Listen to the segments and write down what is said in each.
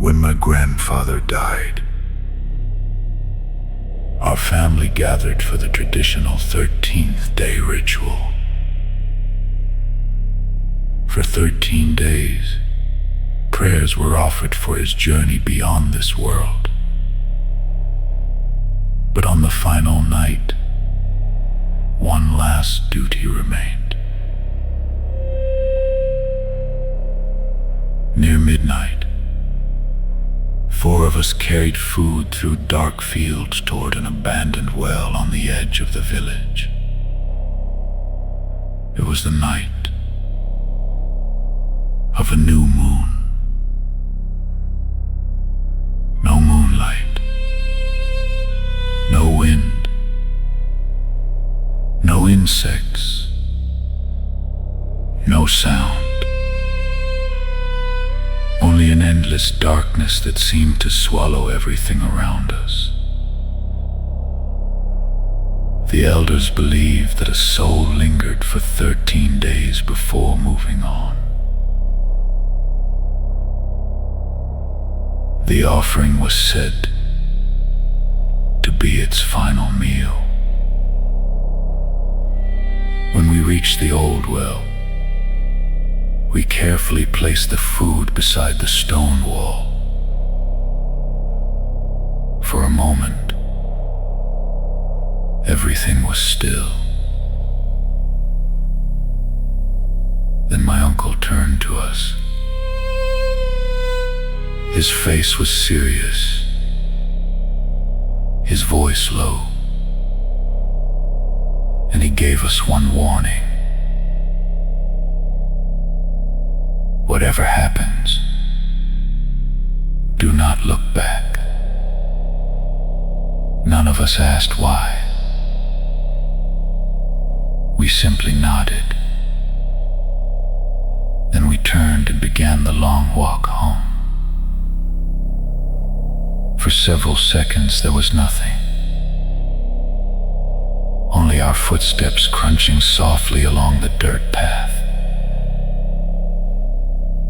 when my grandfather died. Our family gathered for the traditional 13th day ritual. For 13 days, prayers were offered for his journey beyond this world. But on the final night, one last duty remained. Near midnight, 4 of us carried food through dark fields toward an abandoned well on the edge of the village. It was the night of a new moon. No moonlight, no wind, no insects, no sound. Only an endless darkness that seemed to swallow everything around us. The elders believed that a soul lingered for 13 days before moving on. The offering was said to be its final meal. When we reached the old well, we carefully placed the food beside the stone wall. For a moment, everything was still. Then my uncle turned to us. His face was serious, his voice low, and he gave us one warning. Whatever happens, do not look back. None of us asked why. We simply nodded. Then we turned and began the long walk home. For several seconds there was nothing. Only our footsteps crunching softly along the dirt path.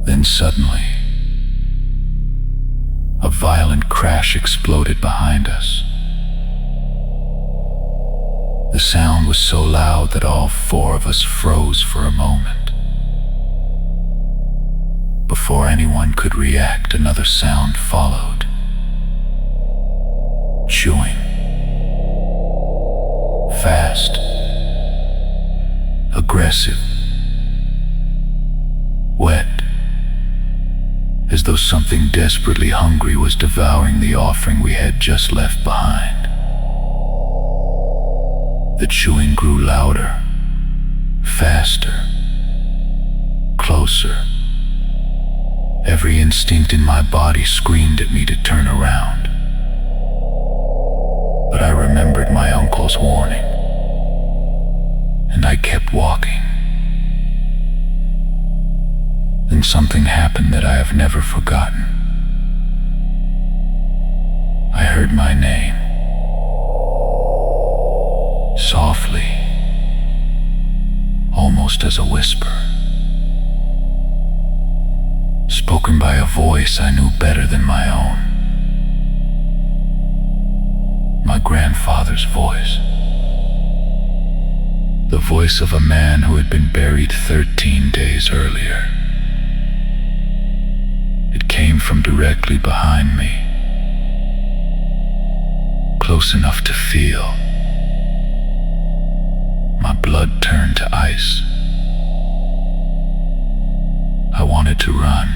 Then suddenly, a violent crash exploded behind us. The sound was so loud that all 4 of us froze for a moment. Before anyone could react, another sound followed. Chewing. Fast. Aggressive. Wet. As though something desperately hungry was devouring the offering we had just left behind. The chewing grew louder, faster, closer. Every instinct in my body screamed at me to turn around. But I remembered my uncle's warning, and I kept walking. Then something happened that I have never forgotten. I heard my name. Softly, almost as a whisper. Spoken by a voice I knew better than my own. My grandfather's voice. The voice of a man who had been buried 13 days earlier. It came from directly behind me, close enough to feel. My blood turned to ice. I wanted to run.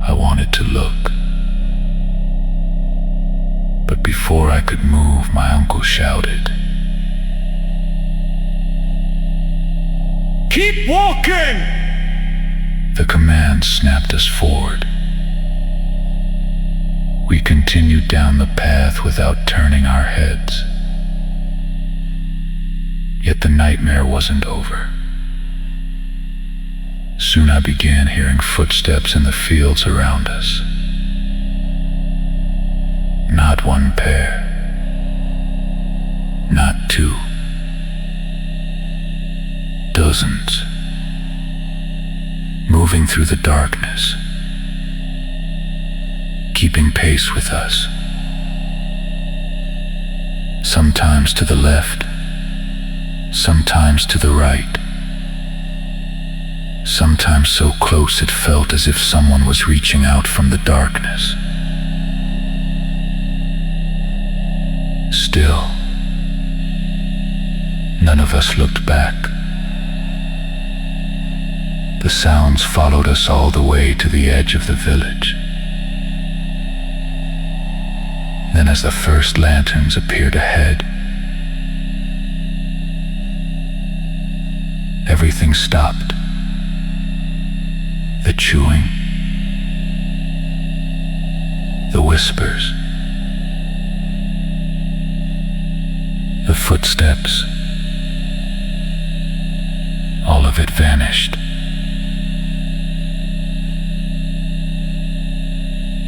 I wanted to look. But before I could move, my uncle shouted, "Keep walking!" The command snapped us forward. We continued down the path without turning our heads. Yet the nightmare wasn't over. Soon I began hearing footsteps in the fields around us. Not one pair. Not 2. Dozens. Moving through the darkness, keeping pace with us. Sometimes to the left, sometimes to the right, sometimes so close it felt as if someone was reaching out from the darkness. Still, none of us looked back. The sounds followed us all the way to the edge of the village. Then, as the first lanterns appeared ahead, everything stopped. The chewing, the whispers, the footsteps, all of it vanished.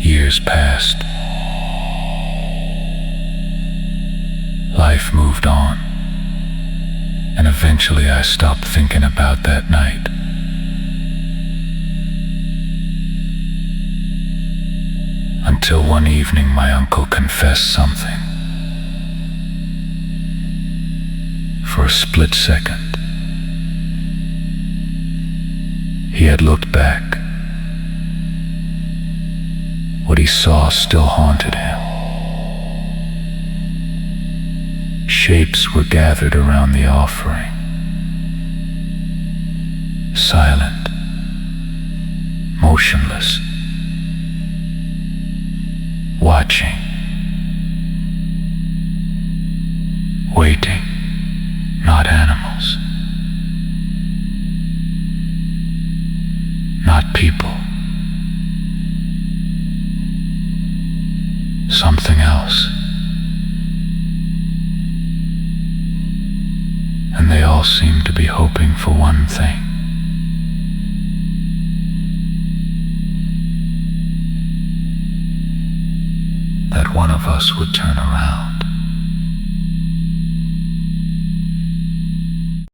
Years passed. Life moved on, and eventually I stopped thinking about that night. Until one evening my uncle confessed something. For a split second, he had looked back. What he saw still haunted him. Shapes were gathered around the offering, silent, motionless, watching, waiting, not animals, not people, something else. And they all seemed to be hoping for one thing: that one of us would turn around.